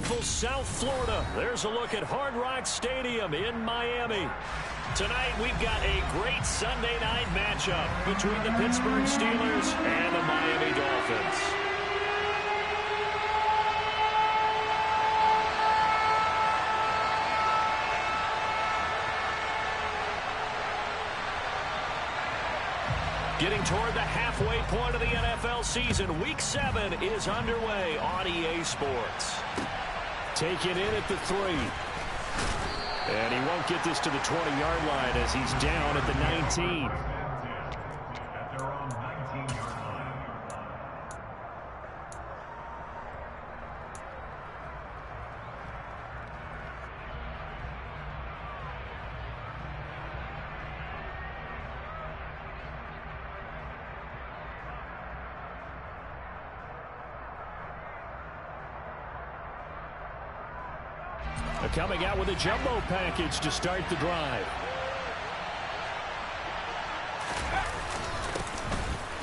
beautiful South Florida. There's a look at Hard Rock Stadium in Miami. Tonight, we've got a great Sunday night matchup between the Pittsburgh Steelers and the Miami Dolphins. Getting toward the halfway point of the NFL season, Week 7 is underway on EA Sports. Taken in at the 3. And he won't get this to the 20-yard line as he's down at the 19. Coming out with a jumbo package to start the drive.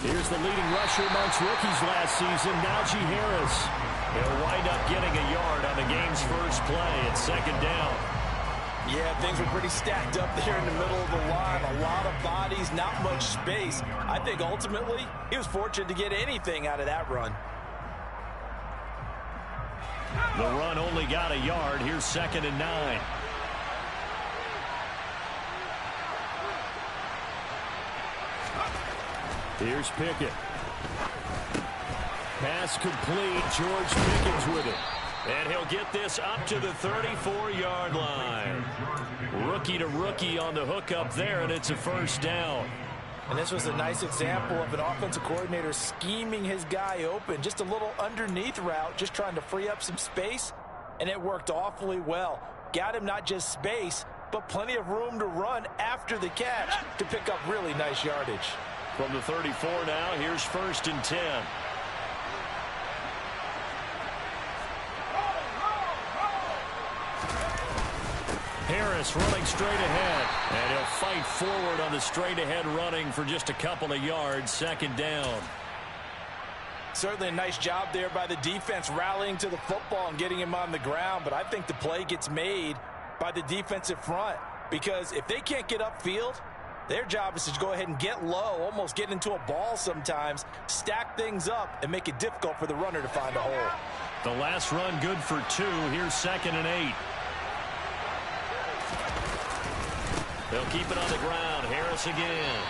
Here's the leading rusher amongst rookies last season, Najee Harris. He'll wind up getting a yard on the game's first play at second down. Yeah, things were pretty stacked up there in the middle of the line. A lot of bodies, not much space. I think ultimately he was fortunate to get anything out of that run. The run only got a yard. Here's 2nd and 9. Here's Pickett. Pass complete. George Pickens with it. And he'll get this up to the 34-yard line. Rookie to rookie on the hook up there, and it's a first down. And this was a nice example of an offensive coordinator scheming his guy open. Just a little underneath route, just trying to free up some space, and it worked awfully well. Got him not just space, but plenty of room to run after the catch to pick up really nice yardage. From the 34 now, here's 1st and 10. Harris running straight ahead, and he'll fight forward on the straight ahead running for just a couple of yards. 2nd down. Certainly a nice job there by the defense rallying to the football and getting him on the ground, but I think the play gets made by the defensive front, because if they can't get upfield, their job is to go ahead and get low, almost get into a ball sometimes, stack things up, and make it difficult for the runner to find a hole. The last run good for 2. Here's 2nd and 8. They'll keep it on the ground. Harris again.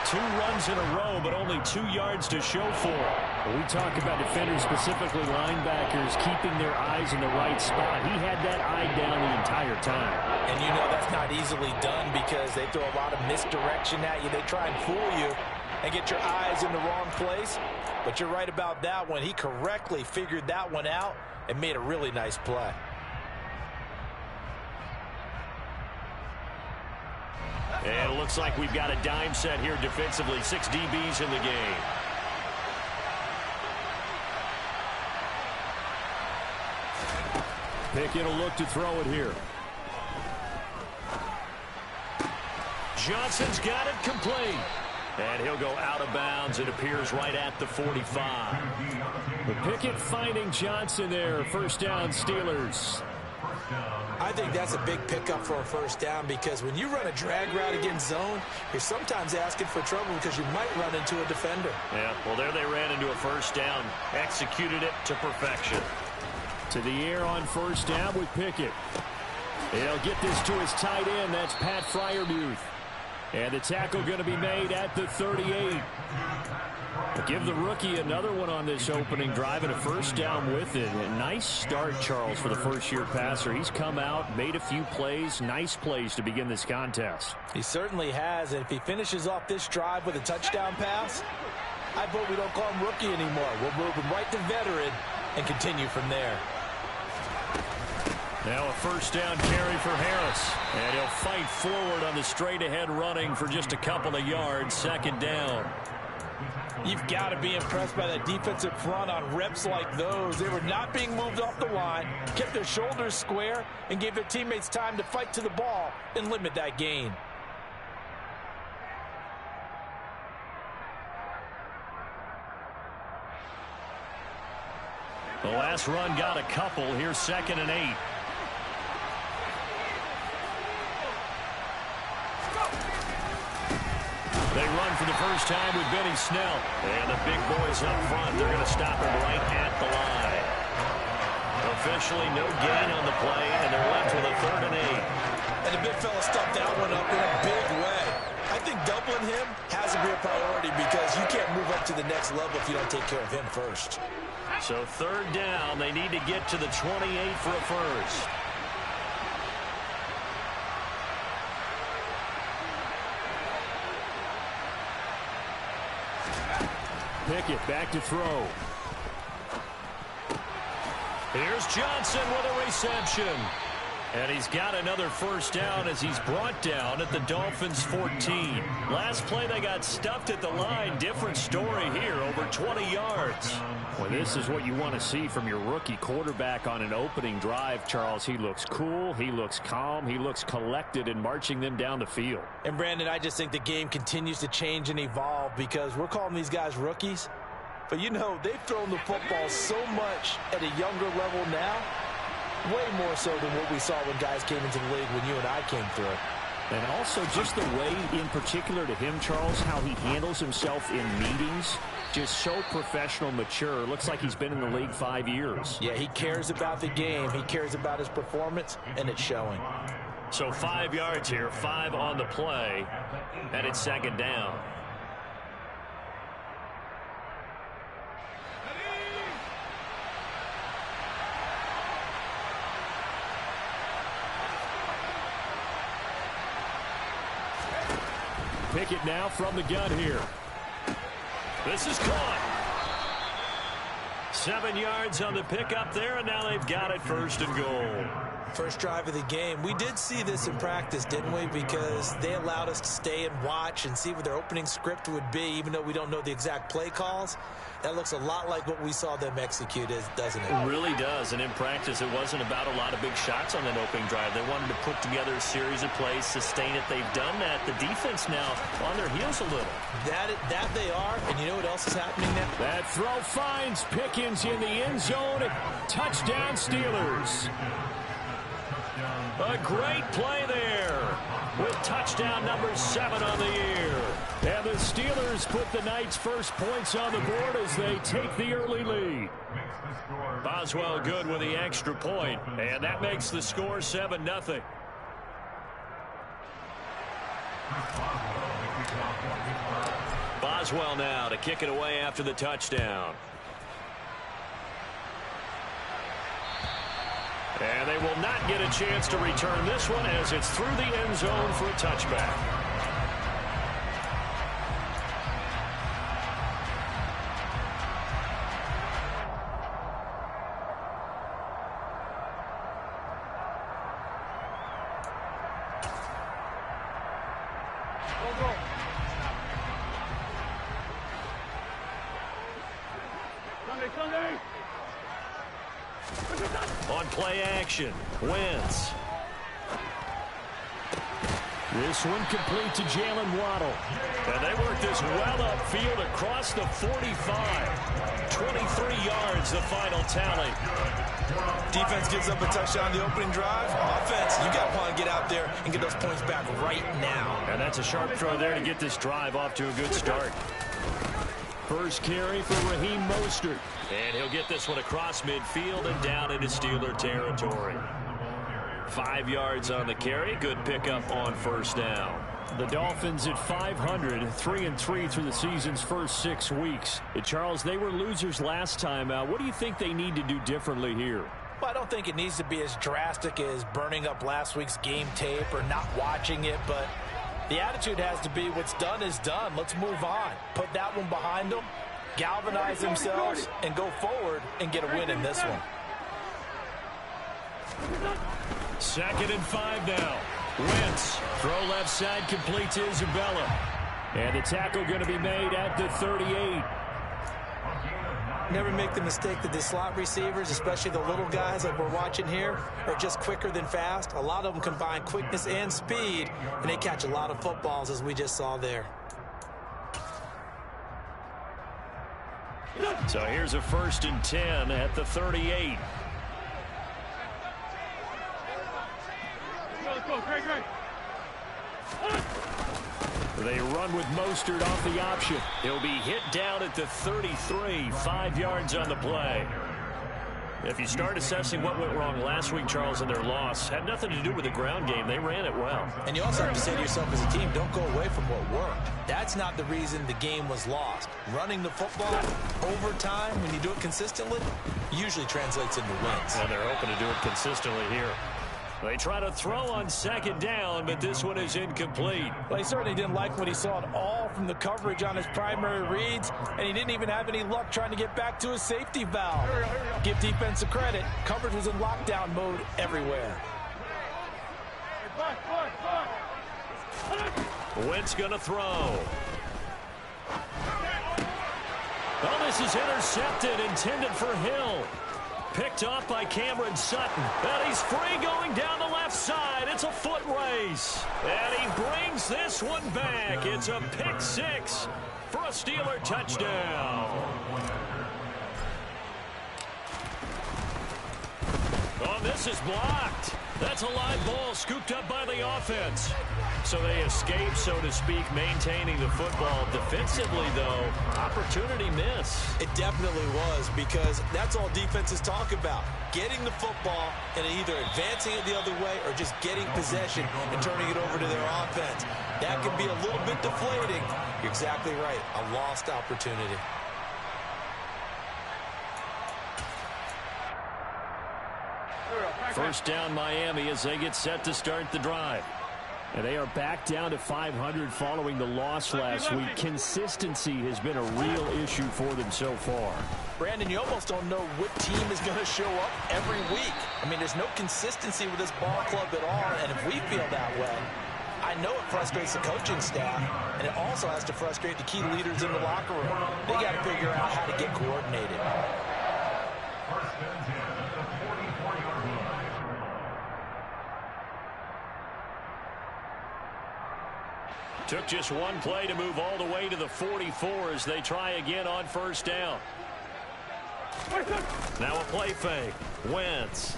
2 runs in a row, but only 2 yards to show for it. When we talk about defenders, specifically linebackers, keeping their eyes in the right spot, he had that eye down the entire time. And you know that's not easily done because they throw a lot of misdirection at you. They try and fool you and get your eyes in the wrong place. But you're right about that one. He correctly figured that one out and made a really nice play. And it looks like we've got a dime set here defensively. 6 DBs in the game. Pickett will look to throw it here. Johnson's got it complete. And he'll go out of bounds. It appears right at the 45. But Pickett finding Johnson there. First down, Steelers. I think that's a big pickup for a first down because when you run a drag route against zone, you're sometimes asking for trouble because you might run into a defender. Yeah, well, there they ran into a first down. Executed it to perfection. To the air on first down with Pickett. He'll get this to his tight end. That's Pat Freiermuth. And the tackle going to be made at the 38. Give the rookie another one on this opening drive and a first down with it. A nice start, Charles, for the first-year passer. He's come out, made a few plays, nice plays to begin this contest. He certainly has, and if he finishes off this drive with a touchdown pass, I vote we don't call him rookie anymore. We'll move him right to veteran and continue from there. Now a first down carry for Harris. And he'll fight forward on the straight-ahead running for just a couple of yards. 2nd down. You've got to be impressed by that defensive front on reps like those. They were not being moved off the line, kept their shoulders square, and gave their teammates time to fight to the ball and limit that gain. The last run got a couple. Here's 2nd and 8. They run for the first time with Benny Snell. And the big boys up front, they're going to stop him right at the line. Officially no gain on the play, and they're left with a 3rd and 8. And the big fella stuffed that one up in a big way. I think doubling him has to be a priority because you can't move up to the next level if you don't take care of him first. So 3rd down, they need to get to the 28 for a first. Pickett back to throw. Here's Johnson with a reception. And he's got another first down as he's brought down at the Dolphins' 14. Last play they got stuffed at the line. Different story here, over 20 yards. Well, this is what you want to see from your rookie quarterback on an opening drive, Charles. He looks cool, he looks calm, he looks collected in marching them down the field. And, Brandon, I just think the game continues to change and evolve because we're calling these guys rookies. But, you know, they've thrown the football so much at a younger level now. Way more so than what we saw when guys came into the league when you and I came through. And also just the way, in particular to him, Charles, how he handles himself in meetings. Just so professional, mature. Looks like he's been in the league 5 years. Yeah, he cares about the game. He cares about his performance, and it's showing. So 5 yards here, 5 on the play, and it's 2nd down. Pickett now from the gun here. This is caught. 7 yards on the pickup there, and now they've got it 1st and goal. First drive of the game. We did see this in practice, didn't we? Because they allowed us to stay and watch and see what their opening script would be, even though we don't know the exact play calls. That looks a lot like what we saw them execute, doesn't it? It really does. And in practice, it wasn't about a lot of big shots on that opening drive. They wanted to put together a series of plays, sustain it. They've done that. The defense now on their heels a little. That they are. And you know what else is happening now? That throw finds Pickens in the end zone. Touchdown, Steelers. A great play there with touchdown number 7 on the year. And the Steelers put the night's first points on the board as they take the early lead. Boswell good with the extra point, and that makes the score 7-0. Boswell now to kick it away after the touchdown. And they will not get a chance to return this one as it's through the end zone for a touchback. On play action, Wentz. This one complete to Jalen Waddle. And they work this well upfield across the 45. 23 yards, the final tally. Defense gives up a touchdown the opening drive. Offense, you got to get out there and get those points back right now. And that's a sharp throw there to get this drive off to a good start. First carry for Raheem Mostert. And he'll get this one across midfield and down into Steeler territory. 5 yards on the carry. Good pickup on first down. The Dolphins at 500, 3-3 through the season's first 6 weeks. Charles, they were losers last time out. What do you think they need to do differently here? Well, I don't think it needs to be as drastic as burning up last week's game tape or not watching it, but the attitude has to be what's done is done. Let's move on. Put that one behind them, galvanize themselves, and go forward and get a win in this one. 2nd and 5 now. Wentz, throw left side, complete to Isabella. And the tackle going to be made at the 38. Never make the mistake that the slot receivers, especially the little guys like we're watching here, are just quicker than fast. A lot of them combine quickness and speed, and they catch a lot of footballs, as we just saw there. So here's a 1st and 10 at the 38. Let's go, Greg. They run with Mostert off the option. He'll be hit down at the 33, 5 yards on the play. If you start assessing what went wrong last week, Charles, in their loss, had nothing to do with the ground game. They ran it well. And you also have to say to yourself as a team, don't go away from what worked. That's not the reason the game was lost. Running the football over time, when you do it consistently, usually translates into wins. And they're hoping to do it consistently here. They try to throw on 2nd down, but this one is incomplete. Well, he certainly didn't like what he saw at all from the coverage on his primary reads, and he didn't even have any luck trying to get back to his safety valve. Give defense a credit. Coverage was in lockdown mode everywhere. Wentz going to throw. Oh, this is intercepted, intended for Hill. Picked off by Cameron Sutton. And he's free going down the left side. It's a foot race. And he brings this one back. It's a pick 6 for a Steeler touchdown. Oh, this is blocked. That's a live ball scooped up by the offense. So they escape, so to speak, maintaining the football. Defensively, though, opportunity miss. It definitely was, because that's all defenses talk about. Getting the football and either advancing it the other way or just getting possession and turning it over to their offense. That can be a little bit deflating. You're exactly right. A lost opportunity. First down, Miami, as they get set to start the drive. And they are back down to 500 following the loss last week. Consistency has been a real issue for them so far. Brandon, you almost don't know what team is going to show up every week. I mean, there's no consistency with this ball club at all, and if we feel that way, I know it frustrates the coaching staff, and it also has to frustrate the key leaders in the locker room. They got to figure out how to get coordinated. Took just one play to move all the way to the 44 as they try again on 1st down. Now a play fake. Wentz.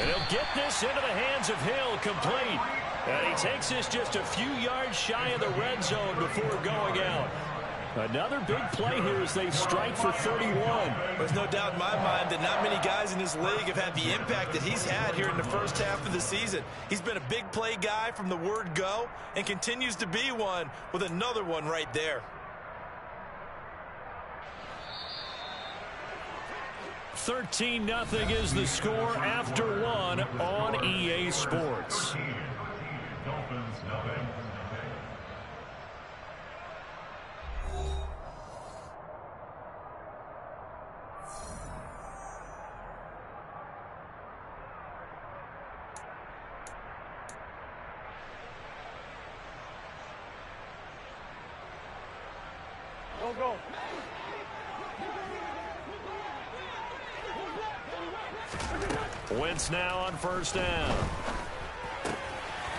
And he'll get this into the hands of Hill, complete. And he takes this just a few yards shy of the red zone before going out. Another big play here as they strike for 31. There's no doubt in my mind that not many guys in this league have had the impact that he's had here in the first half of the season. He's been a big play guy from the word go and continues to be one with another one right there. 13-0 is the score after one on EA Sports. Go. Wentz now on 1st down.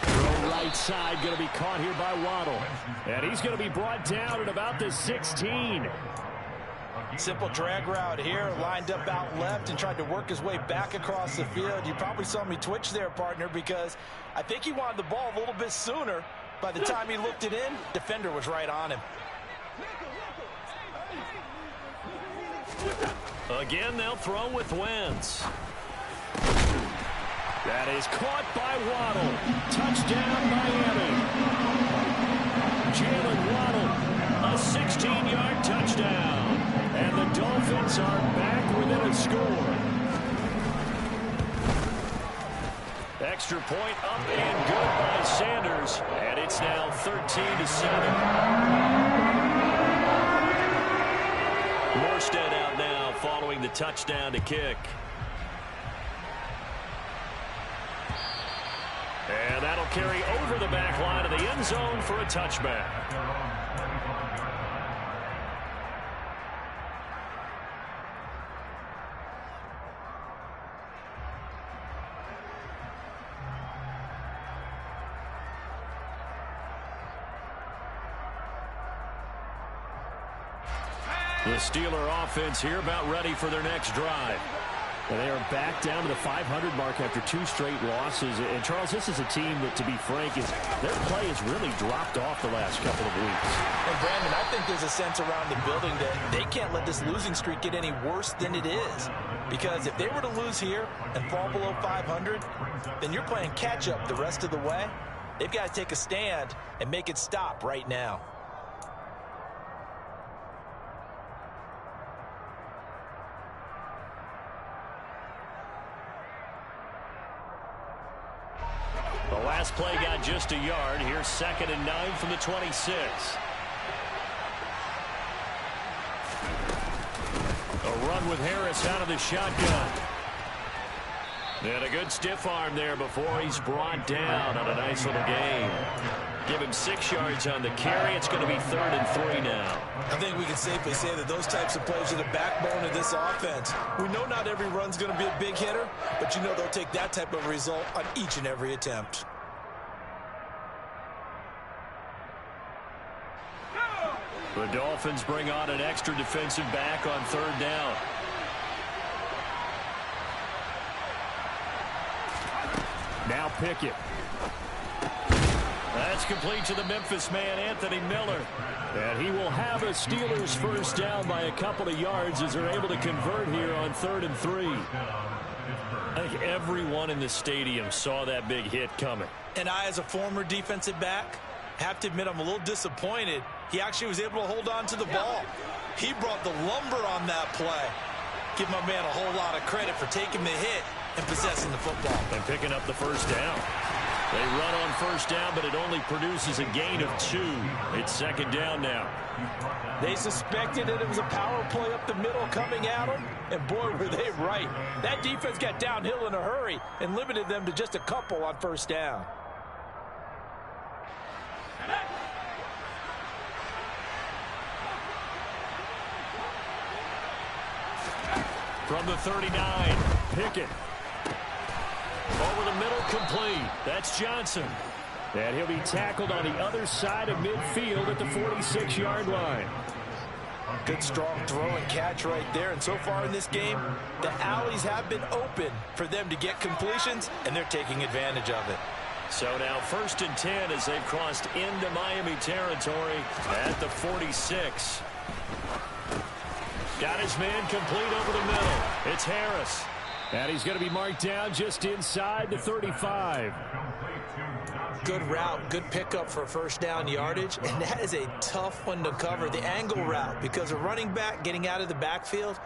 Throw right side, going to be caught here by Waddle. And he's going to be brought down at about the 16. Simple drag route here, lined up out left and tried to work his way back across the field. You probably saw me twitch there, partner, because I think he wanted the ball a little bit sooner. By the time he looked it in, defender was right on him. Again, they'll throw with Wentz. That is caught by Waddle. Touchdown, Miami. Jalen Waddle, a 16-yard touchdown. And the Dolphins are back within a score. Extra point up and good by Sanders. And it's now 13-7. Morstead out now following the touchdown to kick. And that'll carry over the back line of the end zone for a touchback. The Steeler offense here about ready for their next drive. And they are back down to the 500 mark after 2 straight losses. And, Charles, this is a team that, to be frank, their play has really dropped off the last couple of weeks. And, Brandon, I think there's a sense around the building that they can't let this losing streak get any worse than it is. Because if they were to lose here and fall below 500, then you're playing catch-up the rest of the way. They've got to take a stand and make it stop right now. The last play got just a yard. Here's 2nd and 9 from the 26. A run with Harris out of the shotgun. And a good stiff arm there before he's brought down on a nice little gain. Give him 6 yards on the carry. It's going to be 3rd and 3 now. I think we can safely say that those types of plays are the backbone of this offense. We know not every run's going to be a big hitter, but you know they'll take that type of result on each and every attempt. The Dolphins bring on an extra defensive back on 3rd down. Now Pickett. That's complete to the Memphis man, Anthony Miller. And he will have a Steelers first down by a couple of yards as they're able to convert here on 3rd and 3. I think everyone in the stadium saw that big hit coming. And I, as a former defensive back, have to admit I'm a little disappointed. He actually was able to hold on to the ball. He brought the lumber on that play. Give my man a whole lot of credit for taking the hit and possessing the football. And picking up the first down. They run on first down, but it only produces a gain of 2. It's 2nd down now. They suspected that it was a power play up the middle coming at them, and boy, were they right. That defense got downhill in a hurry and limited them to just a couple on first down. From the 39, Pickett. Over the middle, complete. That's Johnson. And he'll be tackled on the other side of midfield at the 46-yard line. Good, strong throw and catch right there. And so far in this game, the alleys have been open for them to get completions, and they're taking advantage of it. So now 1st and 10 as they've crossed into Miami territory at the 46. Got his man complete over the middle. It's Harris. And he's going to be marked down just inside the 35. Good route, good pickup for first down yardage, and that is a tough one to cover, the angle route, because a running back getting out of the backfield,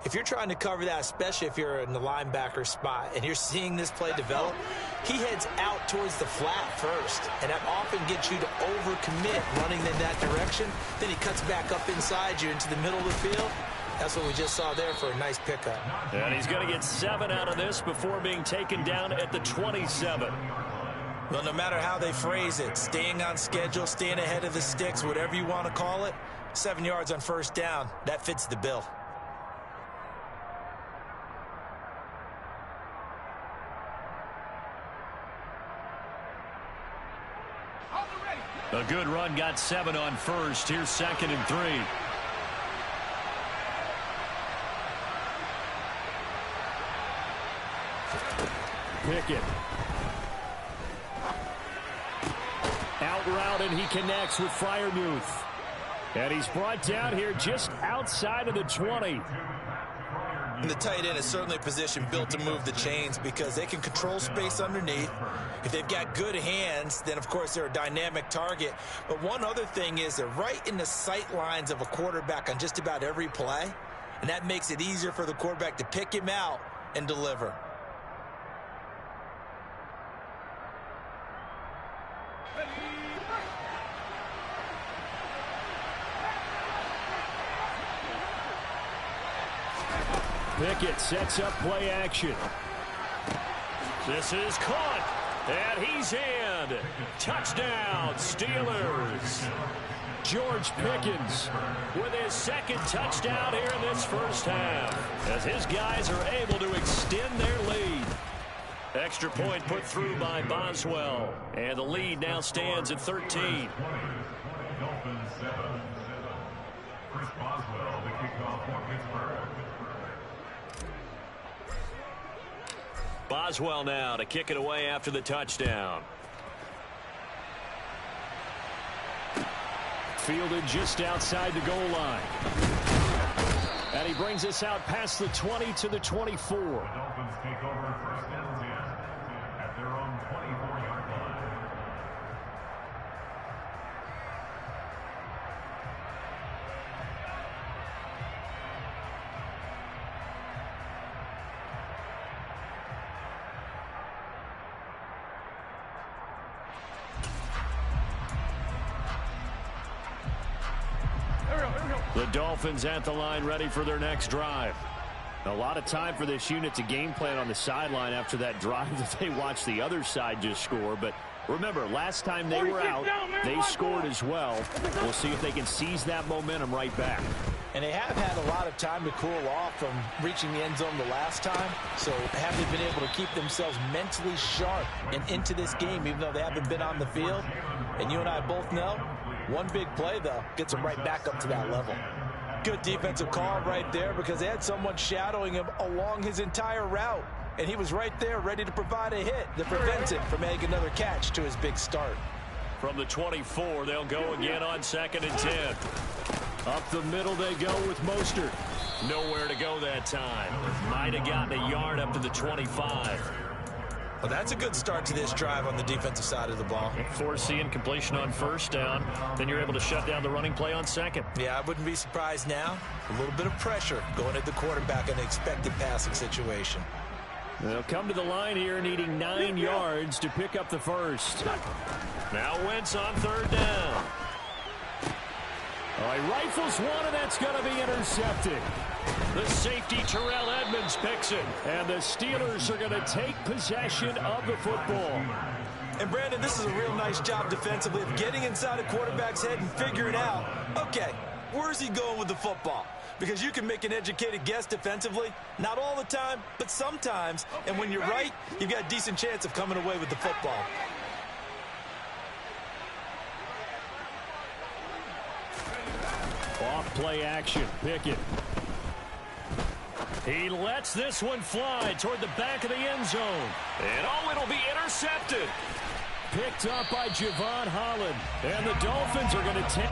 if you're trying to cover that, especially if you're in the linebacker spot and you're seeing this play develop, he heads out towards the flat first, and that often gets you to overcommit running in that direction. Then he cuts back up inside you into the middle of the field. That's what we just saw there for a nice pickup. And he's going to get 7 out of this before being taken down at the 27. Well, no matter how they phrase it, staying on schedule, staying ahead of the sticks, whatever you want to call it, 7 yards on first down, that fits the bill. A good run, got 7 on first. Here's 2nd and 3. Pickett. Out route, and he connects with Freiermuth. And he's brought down here just outside of the 20. And the tight end is certainly a position built to move the chains because they can control space underneath. If they've got good hands, then, of course, they're a dynamic target. But one other thing is they're right in the sight lines of a quarterback on just about every play. And that makes it easier for the quarterback to pick him out and deliver. Pickett sets up play action. This is caught, and he's in. Touchdown, Steelers. George Pickens with his 2nd touchdown here in this first half, as his guys are able to extend their lead. Extra point put through by Boswell, and the lead now stands at 13. Boswell now to kick it away after the touchdown. Fielded just outside the goal line. And he brings us out past the 20 to the 24. The Dolphins take over first and 10 at their own 24-yard line. The Dolphins at the line ready for their next drive. A lot of time for this unit to game plan on the sideline after that drive that they watched the other side just score. But remember, last time they were out, they scored as well. We'll see if they can seize that momentum right back. And they have had a lot of time to cool off from reaching the end zone the last time. So have they been able to keep themselves mentally sharp and into this game, even though they haven't been on the field? And you and I both know, one big play, though, gets them right back up to that level. Good defensive call right there because they had someone shadowing him along his entire route. And he was right there ready to provide a hit that prevents him from making another catch to his big start. From the 24, they'll go again on 2nd and 10. Up the middle they go with Mostert. Nowhere to go that time. Might have gotten a yard up to the 25. Well, that's a good start to this drive on the defensive side of the ball. Forcing completion on first down. Then you're able to shut down the running play on second. Yeah, I wouldn't be surprised now. A little bit of pressure going at the quarterback in an expected passing situation. They'll come to the line here needing 9 yards to pick up the first. Now Wentz on 3rd down. All right, rifles one, and that's going to be intercepted. The safety Terrell Edmonds picks it. And the Steelers are going to take possession of the football. And Brandon, this is a real nice job defensively of getting inside a quarterback's head and figuring out, okay, where's he going with the football? Because you can make an educated guess defensively, not all the time, but sometimes. And when you're right, you've got a decent chance of coming away with the football. Off play action, Pickett. He lets this one fly toward the back of the end zone. And oh, it'll be intercepted. Picked up by Javon Holland. And the Dolphins are going to take.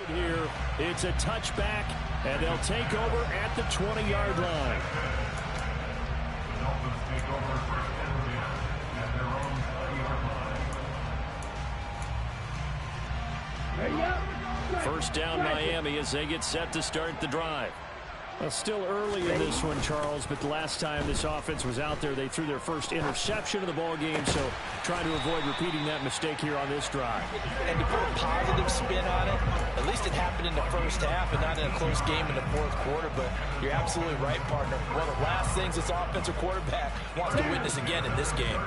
Here, it's a touchback, and they'll take over at the 20-yard line. The Dolphins take over first and 10 at their own 20-yard line. First down, Miami, as they get set to start the drive. Well, still early in this one, Charles, but the last time this offense was out there, they threw their first interception of the ball game, so trying to avoid repeating that mistake here on this drive. And to put a positive spin on it, at least it happened in the first half and not in a close game in the fourth quarter, but you're absolutely right, partner. One of the last things this offensive quarterback wants to witness again in this game.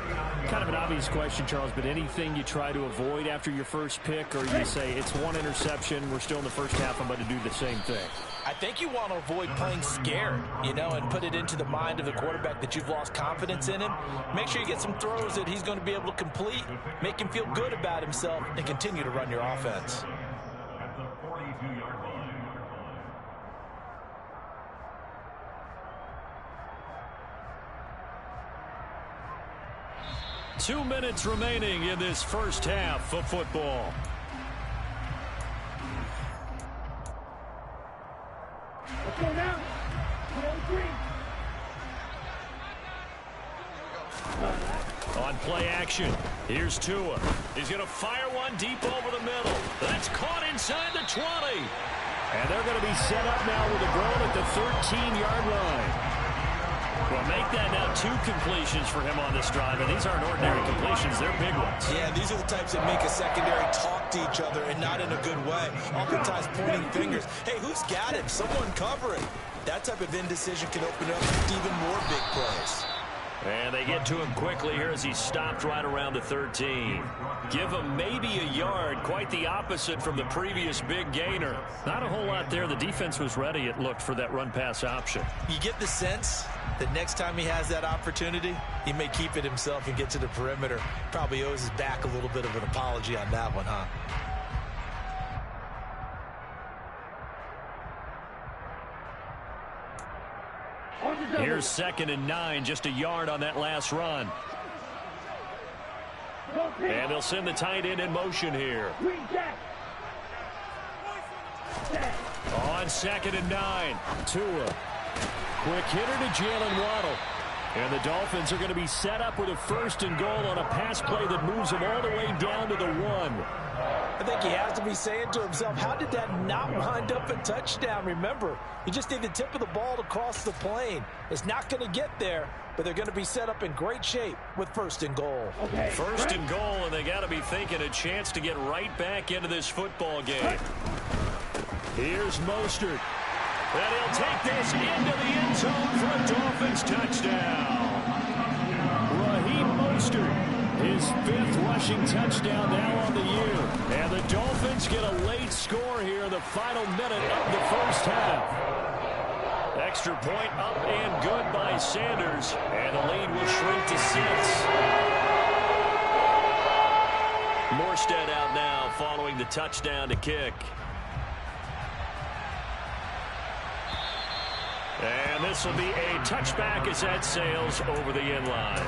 Kind of an obvious question, Charles, but anything you try to avoid after your first pick, or you say it's one interception, we're still in the first half, I'm going to do the same thing? I think you want to avoid playing scared, you know, and put it into the mind of the quarterback that you've lost confidence in him. Make sure you get some throws that he's going to be able to complete, make him feel good about himself, and continue to run your offense. At the 42-yard line. 2 minutes remaining in this first half of football. Let's go now. 3. On play action, here's Tua. He's going to fire one deep over the middle. That's caught inside the 20. And they're going to be set up now with a ball at the 13-yard line. Well, make that now 2 completions for him on this drive, and these aren't ordinary completions. They're big ones. Yeah, these are the types that make a secondary talk to each other and not in a good way. Oftentimes pointing fingers. Hey, who's got him? Someone cover it. That type of indecision can open up even more big plays. And they get to him quickly here as he stopped right around the 13. Give him maybe a yard, quite the opposite from the previous big gainer. Not a whole lot there. The defense was ready, it looked, for that run-pass option. You get the sense that next time he has that opportunity, he may keep it himself and get to the perimeter. Probably owes his back a little bit of an apology on that one, huh? Here's 2nd and 9, just a yard on that last run. And they'll send the tight end in motion here. On 2nd and 9, Tua. Quick hitter to Jalen Waddle. And the Dolphins are going to be set up with a 1st and goal on a pass play that moves them all the way down to the 1. I think he has to be saying to himself, how did that not wind up a touchdown? Remember, you just need the tip of the ball to cross the plane. It's not going to get there, but they're going to be set up in great shape with 1st and goal. Okay. 1st and goal, and they got to be thinking a chance to get right back into this football game. Here's Mostert. And he'll take this into the end zone for a Dolphins touchdown. Raheem Mostert. His 5th rushing touchdown now on the year. And the Dolphins get a late score here in the final minute of the first half. Extra point up and good by Sanders. And the lead will shrink to 6. Morstead out now following the touchdown to kick. And this will be a touchback as that sails over the end line.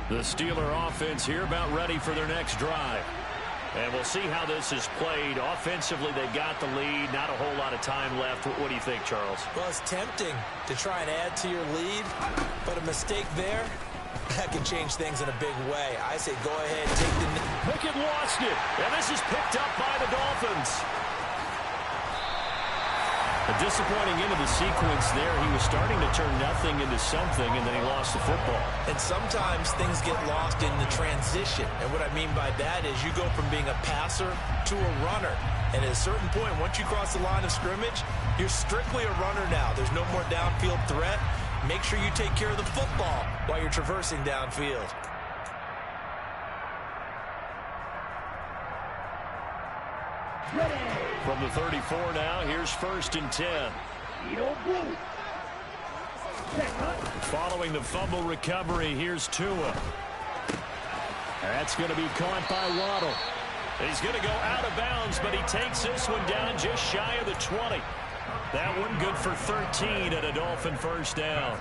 The Steeler offense here about ready for their next drive. And we'll see how this is played. Offensively, they got the lead. Not a whole lot of time left. What do you think, Charles? Well, it's tempting to try and add to your lead, but a mistake there, that can change things in a big way. I say go ahead, take the... Pickett lost it, and this is picked up by the Dolphins. A disappointing end of the sequence there. He was starting to turn nothing into something, and then he lost the football. And sometimes things get lost in the transition. And what I mean by that is you go from being a passer to a runner. And at a certain point, once you cross the line of scrimmage, you're strictly a runner now. There's no more downfield threat. Make sure you take care of the football while you're traversing downfield. From the 34 now, here's 1st and 10. Following the fumble recovery, here's Tua. That's going to be caught by Waddle. He's going to go out of bounds, but he takes this one down just shy of the 20. That one good for 13 at a Dolphin 1st down.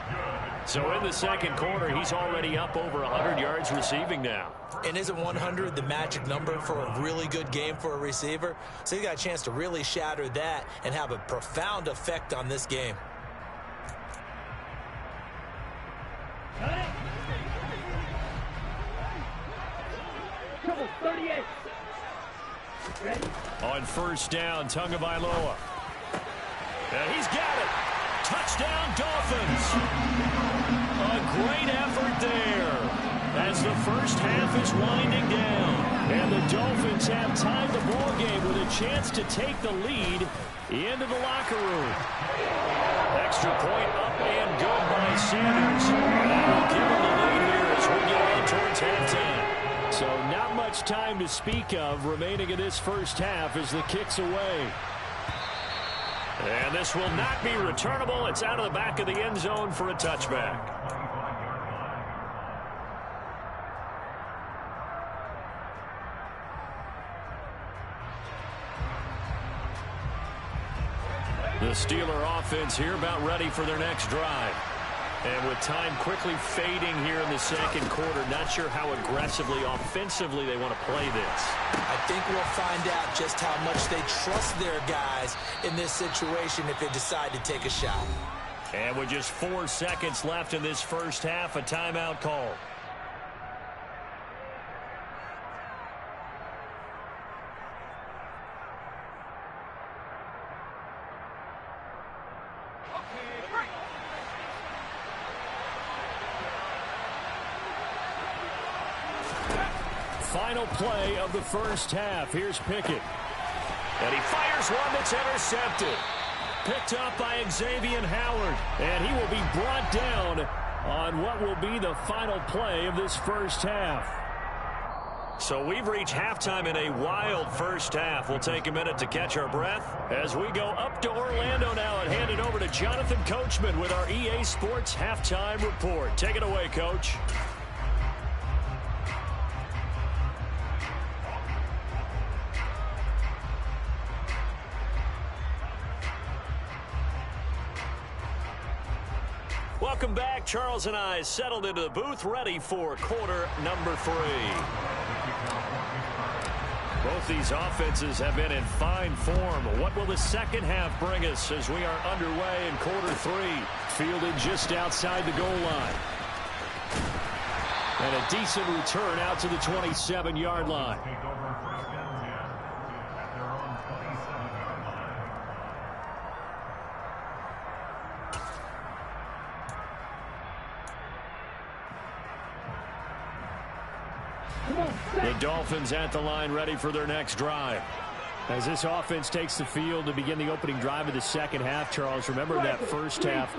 So in the second quarter, he's already up over 100 yards receiving now. And isn't 100 the magic number for a really good game for a receiver? So he got a chance to really shatter that and have a profound effect on this game. Trouble 38. Ready? On 1st down, Tagovailoa. And he's got it. Touchdown, Dolphins. A great effort there as the first half is winding down. And the Dolphins have tied the ball game with a chance to take the lead into the locker room. Extra point up and good by Sanders. And will give him the lead here as we get on towards halftime. So not much time to speak of remaining in this first half as the kick's away. And this will not be returnable. It's out of the back of the end zone for a touchback. The Steeler offense here about ready for their next drive. And with time quickly fading here in the second quarter, not sure how aggressively, offensively they want to play this. I think we'll find out just how much they trust their guys in this situation if they decide to take a shot. And with just 4 seconds left in this first half, a timeout call. final play of the first half. Here's Pickett. And he fires one that's intercepted. Picked up by Xavier Howard. And he will be brought down on what will be the final play of this first half. So we've reached halftime in a wild first half. We'll take a minute to catch our breath as we go up to Orlando now and hand it over to Jonathan Coachman with our EA Sports Halftime Report. Take it away, Coach. Welcome back. Charles and I settled into the booth, ready for quarter number 3. Both these offenses have been in fine form. What will the second half bring us as we are underway in quarter 3? Fielded just outside the goal line. And a decent return out to the 27-yard line. The Dolphins at the line, ready for their next drive. As this offense takes the field to begin the opening drive of the second half, Charles, remember that first half,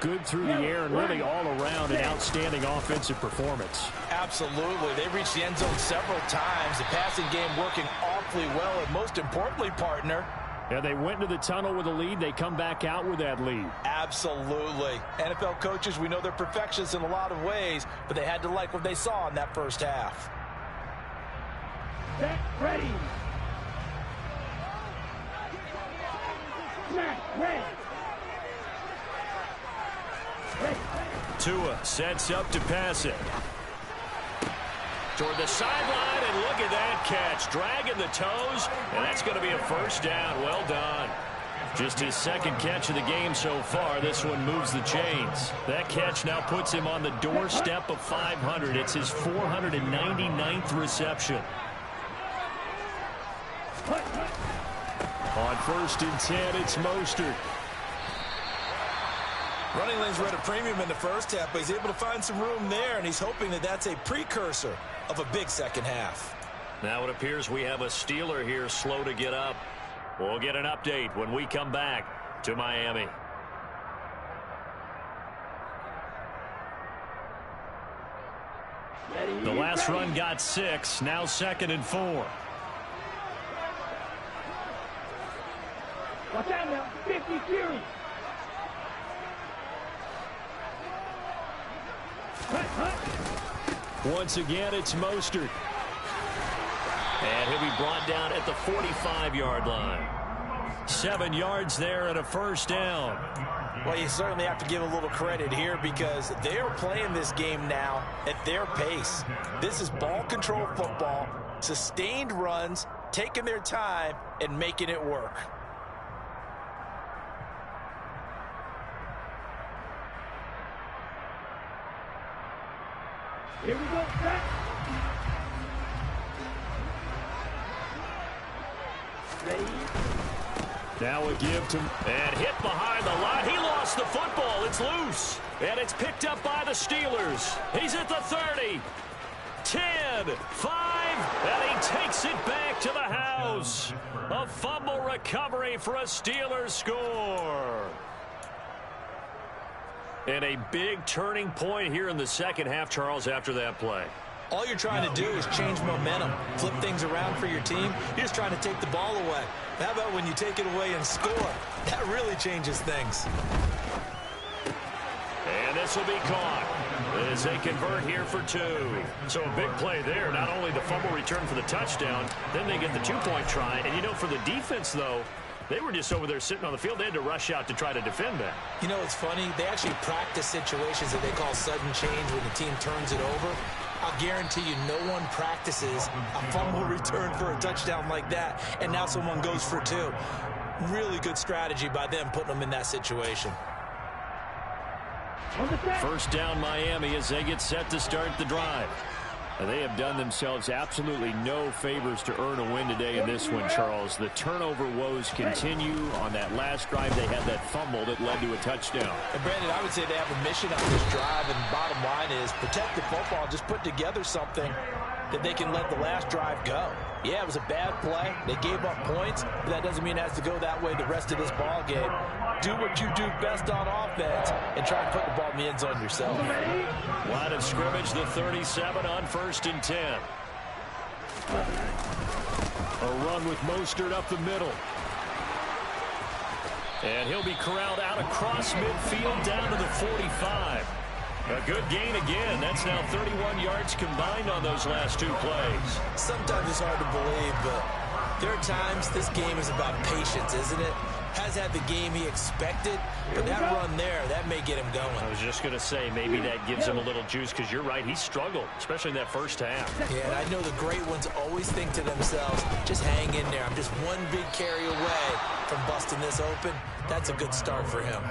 good through the air and really all around an outstanding offensive performance. Absolutely. They reached the end zone several times. The passing game working awfully well, and most importantly, partner, yeah, they went into the tunnel with a lead. They come back out with that lead. Absolutely. NFL coaches, we know they're perfectionists in a lot of ways, but they had to like what they saw in that first half. Set, ready. Snap, ready. Tua sets up to pass it. Toward the sideline, and look at that catch. Dragging the toes, and that's going to be a first down. Well done. Just his second catch of the game so far. This one moves the chains. That catch now puts him on the doorstep of 500. It's his 499th reception. On 1st and 10, it's Mostert. Running lanes were at a premium in the first half, but he's able to find some room there, and he's hoping that that's a precursor of a big second half. Now it appears we have a Steeler here slow to get up. We'll get an update when we come back to Miami. The last run got 6, now 2nd and 4. Watch out now, 50 Fury. Once again, it's Mostert. And he'll be brought down at the 45-yard line. 7 yards there and a first down. Well, you certainly have to give a little credit here because they are playing this game now at their pace. This is ball control football, sustained runs, taking their time, and making it work. Here we go, set. Ready. Now a give to, and hit behind the line. He lost the football. It's loose. And it's picked up by the Steelers. He's at the 30, 10, 5, and he takes it back to the house. A fumble recovery for a Steelers score. And a big turning point here in the second half, Charles, after that play. All you're trying to do is change momentum, flip things around for your team. You're just trying to take the ball away. How about when you take it away and score? That really changes things. And this will be caught as they convert here for 2. So a big play there. Not only the fumble return for the touchdown, then they get the 2-point try. And, you know, for the defense, though, they were just over there sitting on the field. They had to rush out to try to defend that. You know, it's funny. They actually practice situations that they call sudden change when the team turns it over. I'll guarantee you no one practices a fumble return for a touchdown like that, and now someone goes for 2. Really good strategy by them putting them in that situation. First down Miami as they get set to start the drive. And they have done themselves absolutely no favors to earn a win today in this one, Charles. The turnover woes continue. On that last drive, they had that fumble that led to a touchdown. And, Brandon, I would say they have a mission on this drive, and bottom line is protect the football, just put together something that they can let the last drive go. Yeah, it was a bad play. They gave up points, but that doesn't mean it has to go that way the rest of this ball game. Do what you do best on offense and try and put the ball in the end zone yourself. Line of scrimmage, the 37 on 1st and 10. A run with Mostert up the middle. And he'll be corralled out across midfield down to the 45. A good gain again. That's now 31 yards combined on those last 2 plays. Sometimes it's hard to believe, but there are times this game is about patience, isn't it? Has had the game he expected, but that run there, that may get him going. I was just going to say, maybe that gives him a little juice, because you're right, he struggled, especially in that first half. Yeah, and I know the great ones always think to themselves, just hang in there. I'm just one big carry away from busting this open. That's a good start for him.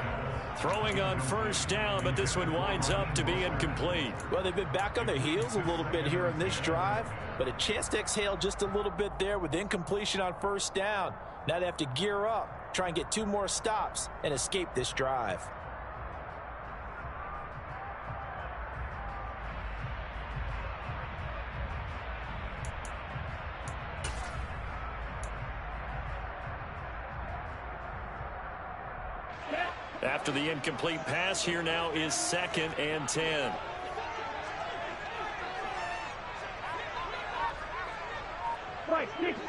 Throwing on 1st down, but this one winds up to be incomplete. Well, they've been back on their heels a little bit here on this drive, but a chance to exhale just a little bit there with incompletion on 1st down. Now they have to gear up, try and get 2 more stops, and escape this drive. After the incomplete pass, here now is 2nd and 10. Right, 60.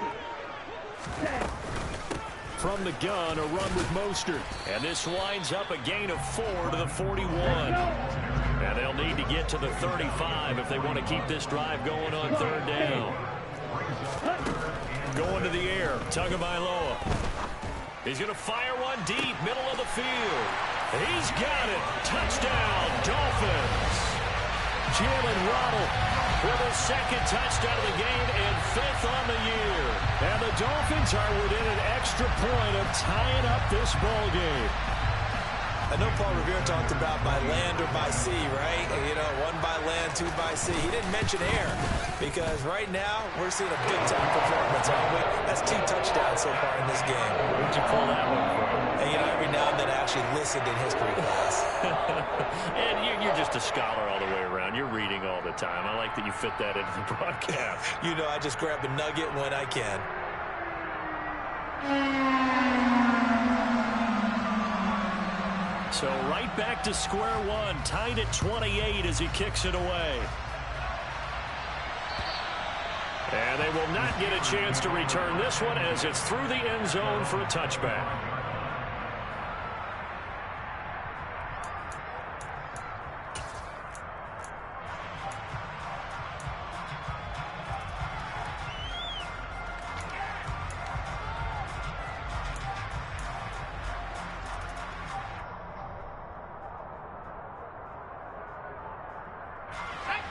From the gun, a run with Mostert. And this winds up a gain of 4 to the 41. And they'll need to get to the 35 if they want to keep this drive going on 3rd down. Going to the air, Tagovailoa. He's going to fire one deep, middle of the field. He's got it. Touchdown, Dolphins. Jalen Waddle with his 2nd touchdown of the game and 5th on the year. And the Dolphins are within an extra point of tying up this ball game. I know Paul Revere talked about by land or by sea, right? You know, 1 by land, 2 by sea. He didn't mention air because right now we're seeing a big-time performance, aren't we? That's 2 touchdowns so far in this game. Where'd you pull that one from? And, you know, every now and then I actually listened in history class. And you're just a scholar all the way around. You're reading all the time. I like that you fit that into the broadcast. You know, I just grab a nugget when I can. So right back to square one, tied at 28 as he kicks it away. And they will not get a chance to return this one as it's through the end zone for a touchback.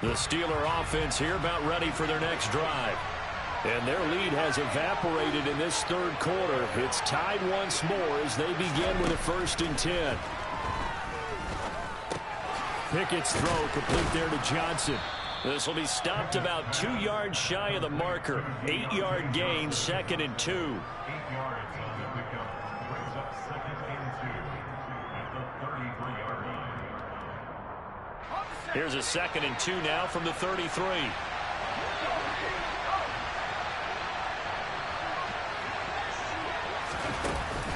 The Steeler offense here about ready for their next drive. And their lead has evaporated in this 3rd quarter. It's tied once more as they begin with a 1st and 10. Pickett's throw complete there to Johnson. This will be stopped about 2 yards shy of the marker. 8-yard gain, 2nd and 2. 8 yards on the pickup. Brings up 2nd and 2 at the 33-yard line. Here's a 2nd and 2 now from the 33.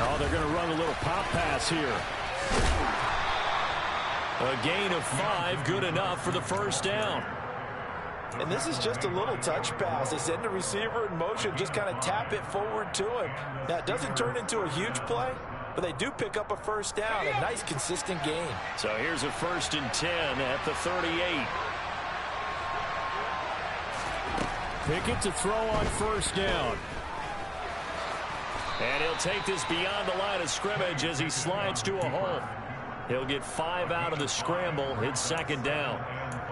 Oh, they're going to run a little pop pass here. A gain of 5, good enough for the 1st down. And this is just a little touch pass. They send the receiver in motion, just kind of tap it forward to him. Now, it doesn't turn into a huge play, but they do pick up a 1st down, a nice, consistent gain. So here's a 1st and 10 at the 38. Pickett to throw on 1st down. And he'll take this beyond the line of scrimmage as he slides to a hole. He'll get 5 out of the scramble. It's 2nd down.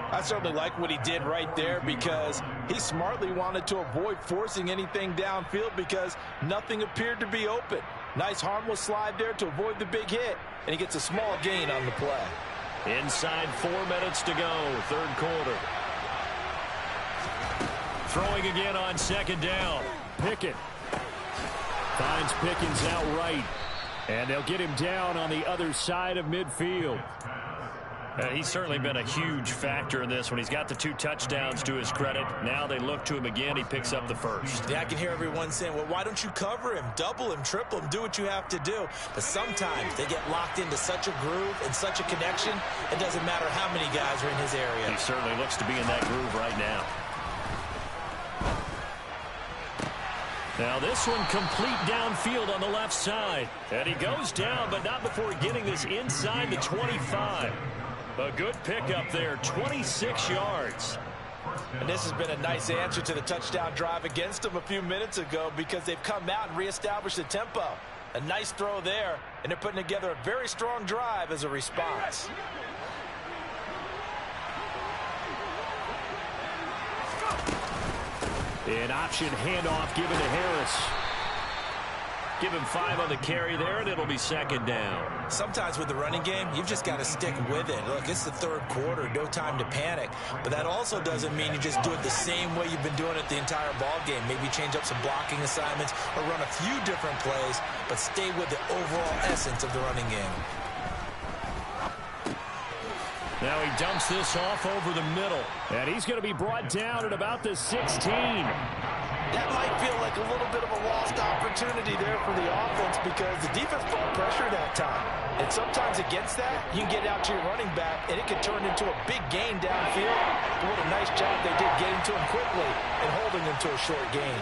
I certainly like what he did right there because he smartly wanted to avoid forcing anything downfield because nothing appeared to be open. Nice harmless slide there to avoid the big hit, and he gets a small gain on the play. Inside 4 minutes to go, 3rd quarter. Throwing again on 2nd down. Pickett finds Pickens outright, and they'll get him down on the other side of midfield. He's certainly been a huge factor in this when he's got the 2 touchdowns to his credit. Now they look to him again. He picks up the first. Yeah, I can hear everyone saying, well, why don't you cover him? Double him, triple him, do what you have to do. But sometimes they get locked into such a groove and such a connection, it doesn't matter how many guys are in his area. He certainly looks to be in that groove right now. Now this one complete downfield on the left side. And he goes down, but not before getting this inside the 25. A good pickup there, 26 yards. And this has been a nice answer to the touchdown drive against them a few minutes ago because they've come out and reestablished the tempo. A nice throw there, and they're putting together a very strong drive as a response. An option handoff given to Harris. Give him 5 on the carry there, and it'll be second down. Sometimes with the running game, you've just got to stick with it. Look, it's the third quarter, no time to panic. But that also doesn't mean you just do it the same way you've been doing it the entire ball game. Maybe change up some blocking assignments or run a few different plays, but stay with the overall essence of the running game. Now he dumps this off over the middle. And he's going to be brought down at about the 16. That might feel like a little bit of a lost opportunity there for the offense because the defense brought pressure that time. And sometimes against that, you can get out to your running back, and it can turn into a big gain downfield. But what a nice job they did getting to him quickly and holding him to a short gain.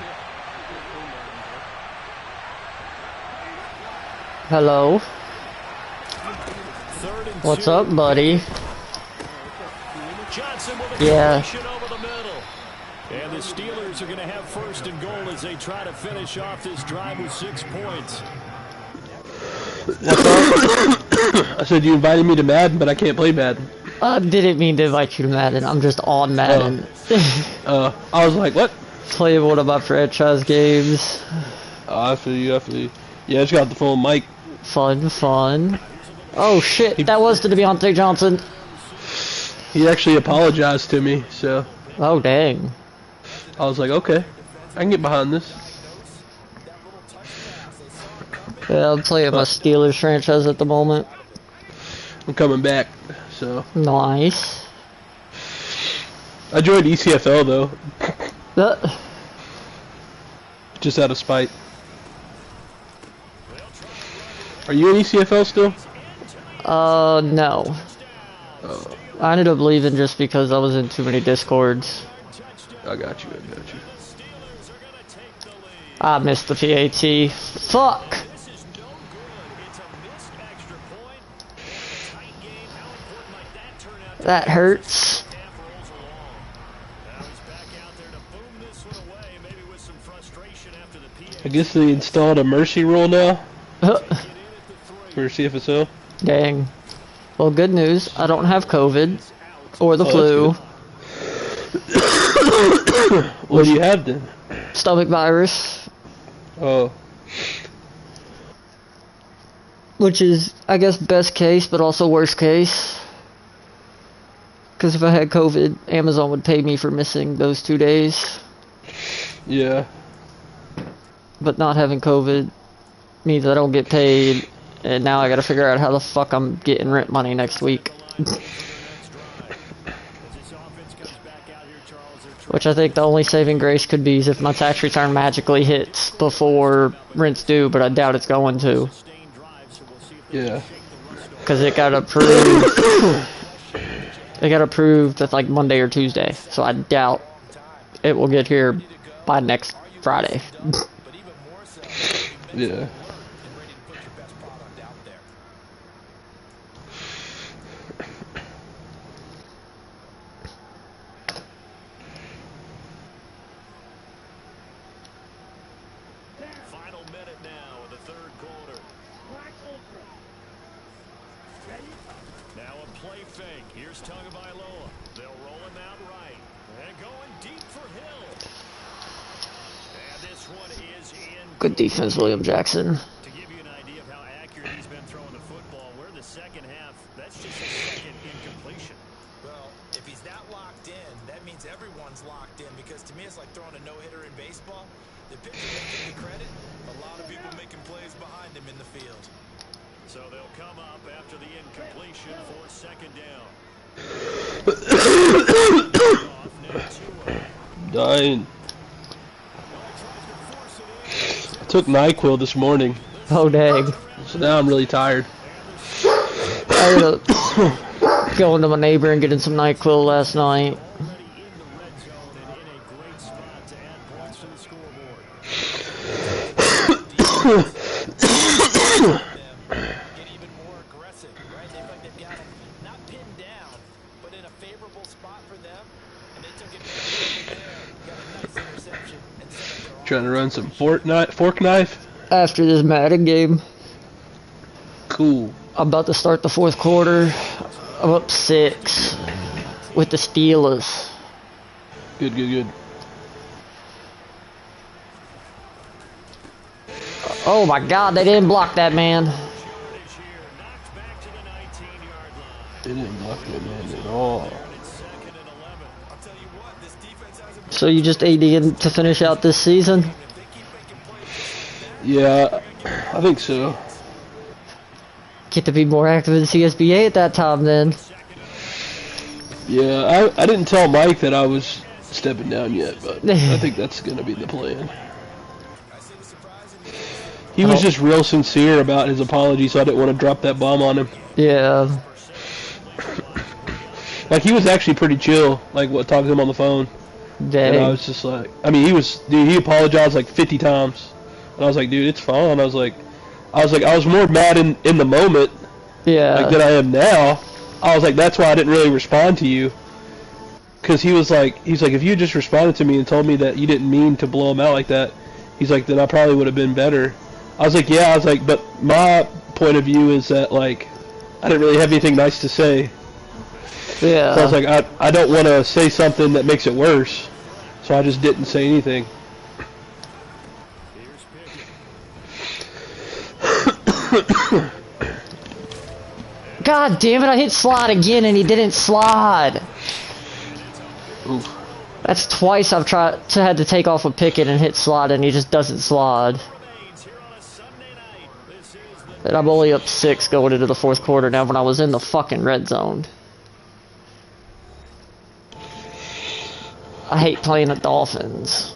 Hello. What's up, buddy? Johnson with a completion over the middle. And the Steelers are going to have first and goal as they try to finish off this drive with 6 points. I said you invited me to Madden, but I can't play Madden. I didn't mean to invite you to Madden. I'm just on Madden. I was like, what? Playing one of my franchise games. I feel you. Yeah, I just got the phone mic. Fun. Oh, shit. That was to the Deontay Johnson. He actually apologized to me, so. Oh, dang. I was like, okay, I can get behind this. Yeah, I'm playing my Steelers franchise at the moment. I'm coming back, so. Nice. I joined ECFL, though. Just out of spite. Are you in ECFL still? No. I ended up leaving just because I was in too many Discords. I got you. I missed the PAT. Fuck! That hurts. I guess they installed a mercy rule now for CFSL. Dang. Well, good news. I don't have COVID or the flu. What do you have then? Stomach virus. Oh. Which is, I guess, best case, but also worst case. Because if I had COVID, Amazon would pay me for missing those 2 days. Yeah. But not having COVID means I don't get paid, and now I gotta figure out how the fuck I'm getting rent money next week. Which I think the only saving grace could be is if my tax return magically hits before rent's due, but I doubt it's going to. Yeah. Because it got approved. It got approved at like Monday or Tuesday, so I doubt it will get here by next Friday. Yeah. Final minute now of the third quarter. Now a play fake. Here's Tagovailoa. They'll roll him out right. And going deep for Hill. And this one is in. Good defense, William Jackson. To give you an idea of how accurate he's been throwing the football, we're in the second half. That's just a second incompletion. Well, if he's that locked in, that means everyone's locked in because to me it's like throwing a no-hitter in baseball. The pitcher making the credit, a lot of people making plays behind him in the field. So they'll come up after the incompletion for second down. Dying. I took NyQuil this morning. Oh, dang. So now I'm really tired. I ended up going to my neighbor and getting some NyQuil last night. Trying to run some fork knife? After this Madden game. Cool. I'm about to start the fourth quarter. I'm up 6 with the Steelers. Good, good, good. Oh my God, they didn't block that man. They didn't block that man at all. So you just AD'ing to finish out this season? Yeah, I think so. Get to be more active in CSBA at that time then. Yeah, I didn't tell Mike that I was stepping down yet, but I think that's going to be the plan. He was just real sincere about his apology, so I didn't want to drop that bomb on him. Yeah. Like, he was actually pretty chill, like, talking to him on the phone. Dang. And I was just like, I mean, he apologized like 50 times. And I was like, dude, it's fine. I was more mad in the moment, Yeah. like, than I am now. I was like, that's why I didn't really respond to you. Because he's like, if you just responded to me and told me that you didn't mean to blow him out like that, he's like, then I probably would have been better. I was like, yeah, I was like, but my point of view is that, like, I didn't really have anything nice to say. Yeah. So I was like, I don't want to say something that makes it worse. So I just didn't say anything. God damn it, I hit slide again and he didn't slide. Oof. That's twice I've had to take off a picket and hit slide and he just doesn't slide. And I'm only up 6 going into the fourth quarter now when I was in the fucking red zone. I hate playing the Dolphins.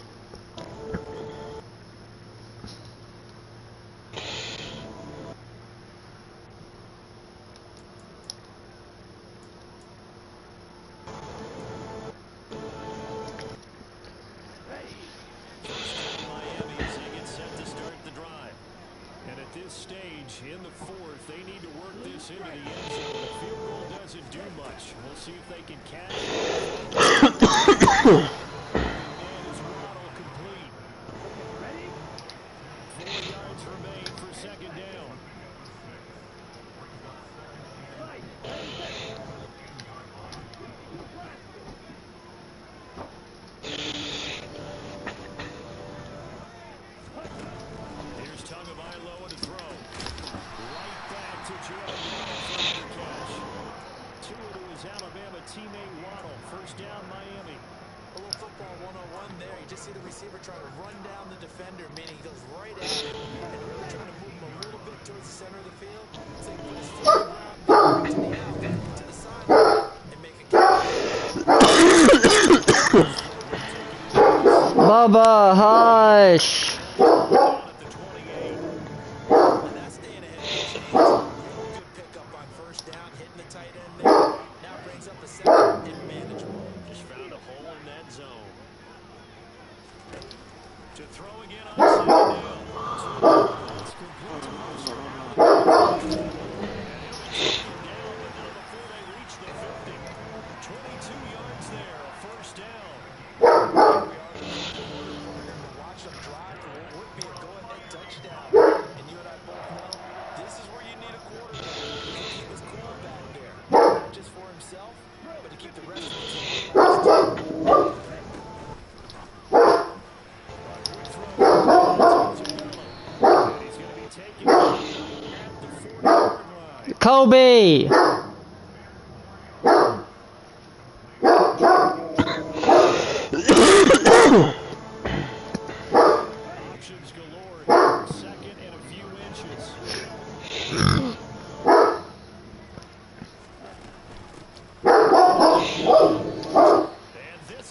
Bubba, hush! Kobe!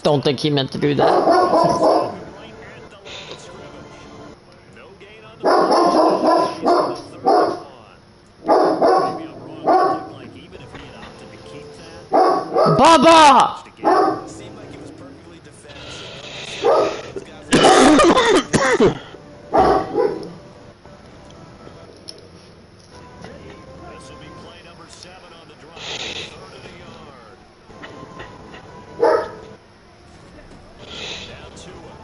don't think he meant to do that. Right at the line of scrimmage. No gain on the play. He's on the 31. Maybe I'm wrong. It looked like even if he had opted to keep that, Baba! It seemed like it was perfectly defensive. Those guys this will be play number 7 on the drive. Third of the yard. Down to him.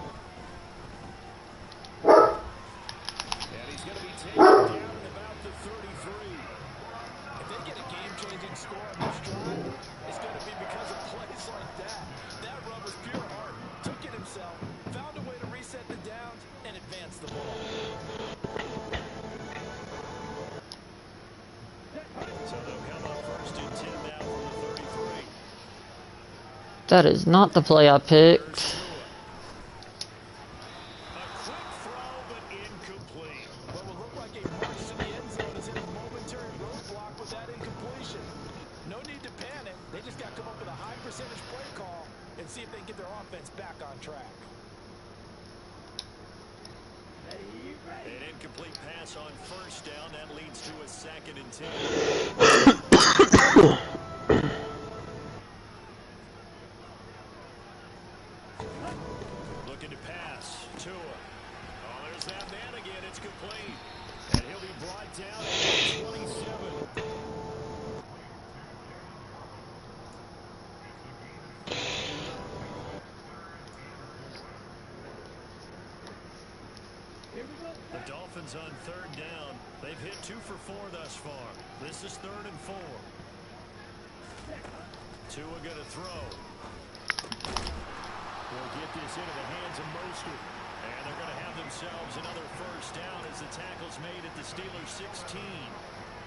And he's going to be taken down at about the 33. If they get a game-changing score on this drive, it's going to be because of plays like that. That run was pure art. Took it himself, found a way to reset the downs, and advance the ball. So they'll come up first and 10 now from the 33. That is not the play I picked. A quick throw, but incomplete. What will look like a march to the end zone is in a momentary roadblock with that incompletion. No need to panic. They just got to come up with a high percentage play call and see if they can get their offense back on track. An incomplete pass on first down. That leads to a 2nd and 10. Looking to pass. Tua. Oh, there's that man again. It's complete. And he'll be brought down at 27. The Dolphins on 3rd down. They've hit 2 for 4 thus far. This is 3rd and 4. Tua going to throw. They'll get this into the hands of Mostert. And they're going to have themselves another first down as the tackle's made at the Steelers' 16.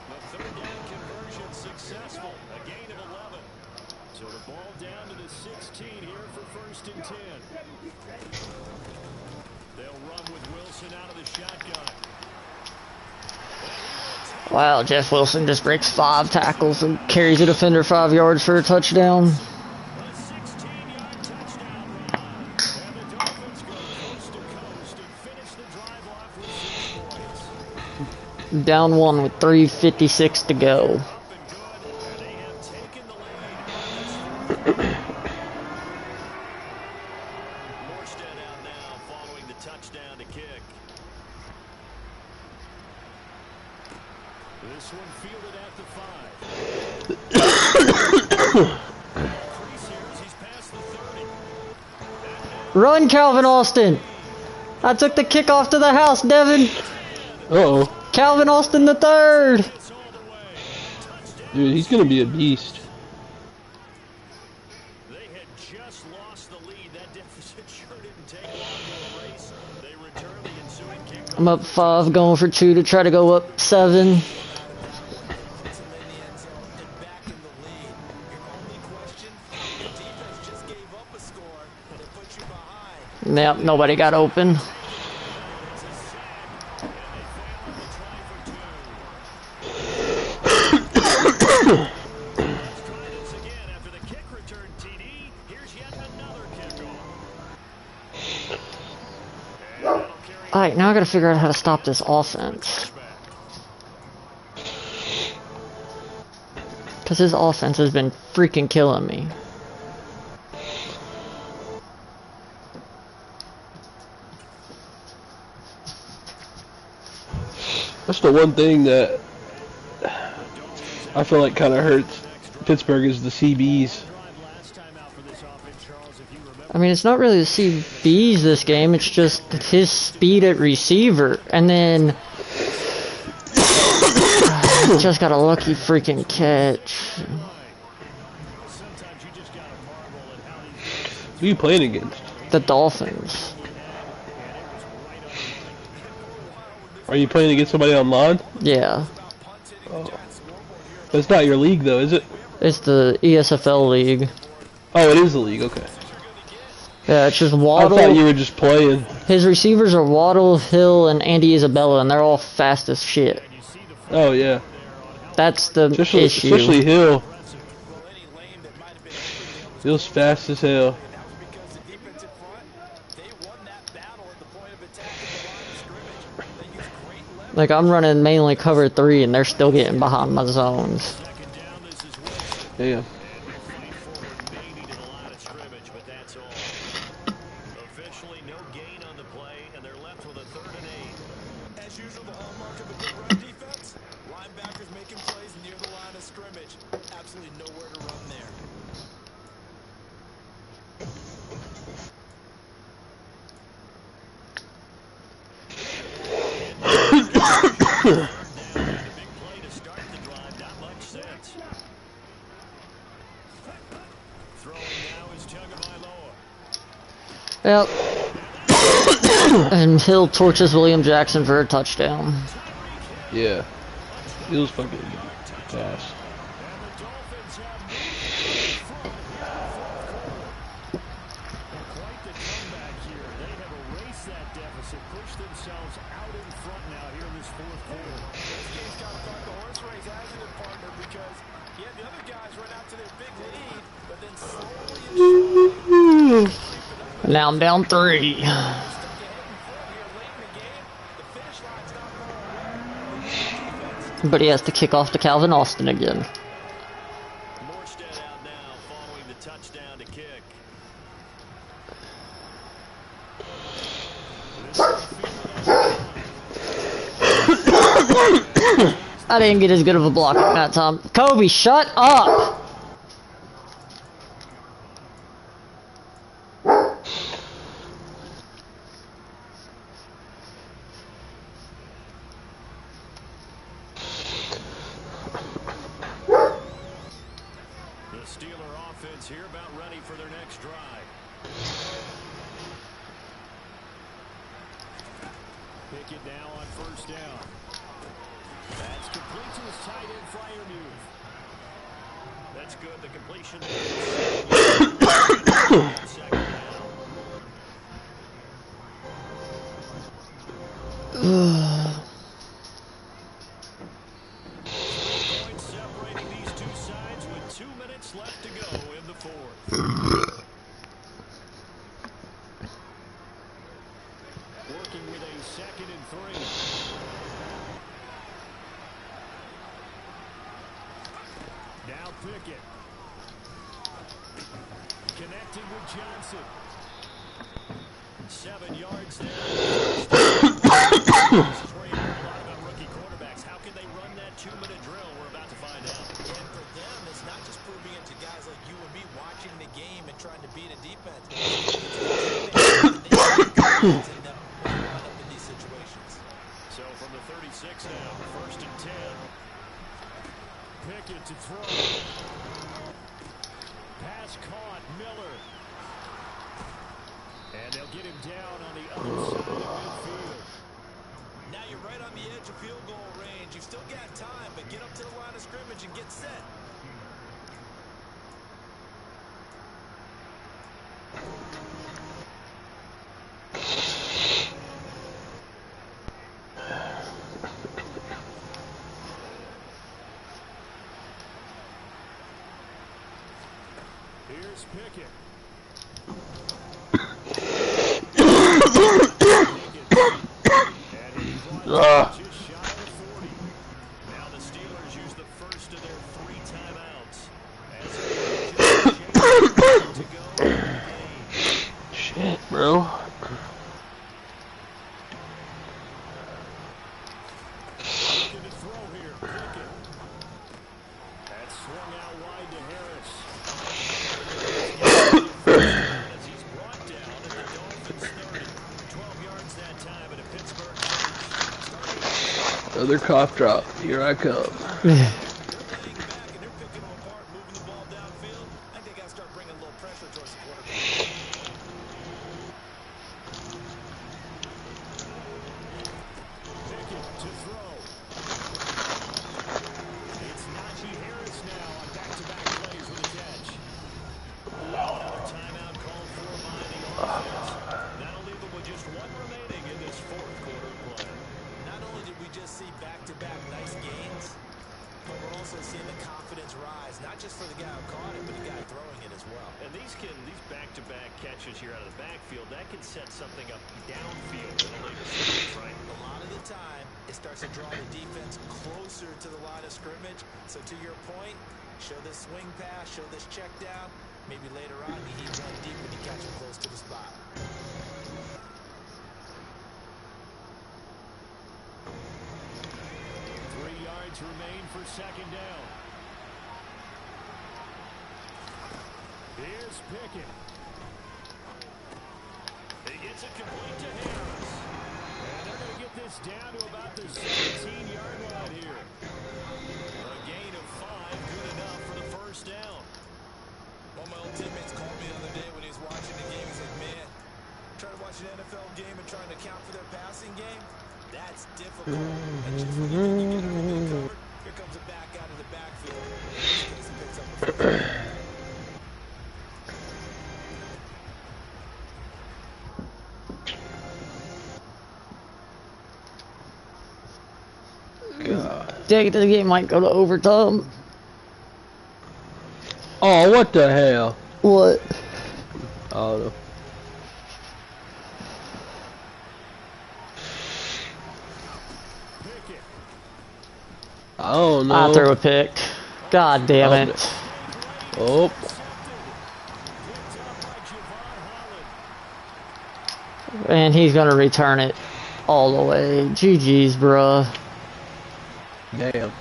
The 3rd down conversion successful. A gain of 11. So the ball down to the 16 here for 1st and 10. They'll run with Wilson out of the shotgun. Wow, Jeff Wilson just breaks 5 tackles and carries a defender 5 yards for a touchdown. A 16-yard touchdown run. And the Dolphins go coast to coast and finish the drive off with 6 points. Down 1 with 3:56 to go. Up and good, and they have taken the lead. Morstead out now following the touchdown to kick. This one fielded at the 5. Crease here as he's past the 30. Run, Calvin Austin! I took the kickoff to the house, Devin! Uh-oh. Calvin Austin the third! It's all the way. Touchdown. Dude, he's going to be a beast. They had just lost the lead. That deficit sure didn't take long to erase. They return the ensuing kickoff. I'm up 5, going for 2 to try to go up 7. Yep, nobody got open. Alright, now I gotta figure out how to stop this offense. Because his offense has been freaking killing me. That's the one thing that I feel like kind of hurts Pittsburgh is the CBs. I mean, it's not really the CBs this game, it's just his speed at receiver. And then just got a lucky freaking catch. Who are you playing against? The Dolphins. Are you playing against somebody online? Yeah. Oh. That's not your league, though, is it? It's the ESFL league. Oh, it is the league, okay. Yeah, it's just I Waddle. thought you were just playing. His receivers are Waddle, Hill, and Andy Isabella, and they're all fast as shit. Oh, yeah. That's the issue. Especially Hill. Hill's fast as hell. Like, I'm running mainly cover 3, and they're still getting behind my zones. Yeah. Officially no gain on the play, and they're left with a 3rd and 8. As usual, the hallmark of a good run defense, linebackers making plays near the line of scrimmage. Absolutely nowhere to run there. Yep. And Hill torches William Jackson for a touchdown. Yeah. It was fucking fast. Now I'm down 3. But he has to kick off to Calvin Austin again. Morstead out now following the touchdown to kick. I didn't get as good of a block that time. Kobe, shut up! Here about ready for their next drive. Pickett now on 1st down. That's complete to his tight end, Freiermuth. That's good. The completion. Second down. Points separating these two sides with 2 minutes left to go in the 4th. Working with a 2nd and 3. Now Pickett. Connecting with Johnson. 7 yards there. This is where you hear a lot about rookie quarterbacks. How can they run that 2-minute drill? We're about to find out. And for them, it's not just proving it to guys like you and me watching the game and trying to beat a defense. In these situations. So from the 36 now, 1st and 10. Pickett to throw. Pass caught, Miller. And they'll get him down on the other side of midfield. Now you're right on the edge of field goal range. You've still got time, but get up to the line of scrimmage and get set. Here's Pickett. Just shy of 40. Now the Steelers use the first of their 3 timeouts. To go. Shit, bro. Looking to throw here. Pickett. That swung out wide to Harris. As he's brought down at the Dolphins 30. 12 yards that time at a Pittsburgh. Another cough drop. Here I come. starts to draw the defense closer to the line of scrimmage. So to your point, show this swing pass, show this check down. Maybe later on, he heaves one deep when you catch him close to the spot. Remain for second down. Here's Pickett. He gets it complete to Harris. And they're going to get this down to about the 17-yard line here. A gain of 5, good enough for the first down. One of my old teammates called me the other day when he was watching the game. He said, man, trying to watch an NFL game and trying to account for their passing game, that's difficult. And just when you think you get everything covered, here comes a back out of the backfield. In this case, he picks up the first. God. Dang, the game might go to overtime. Oh, what the hell? What? Oh, I don't know. I threw a pick. God damn it. Oh. And he's gonna return it all the way. GG's, bruh. Damn.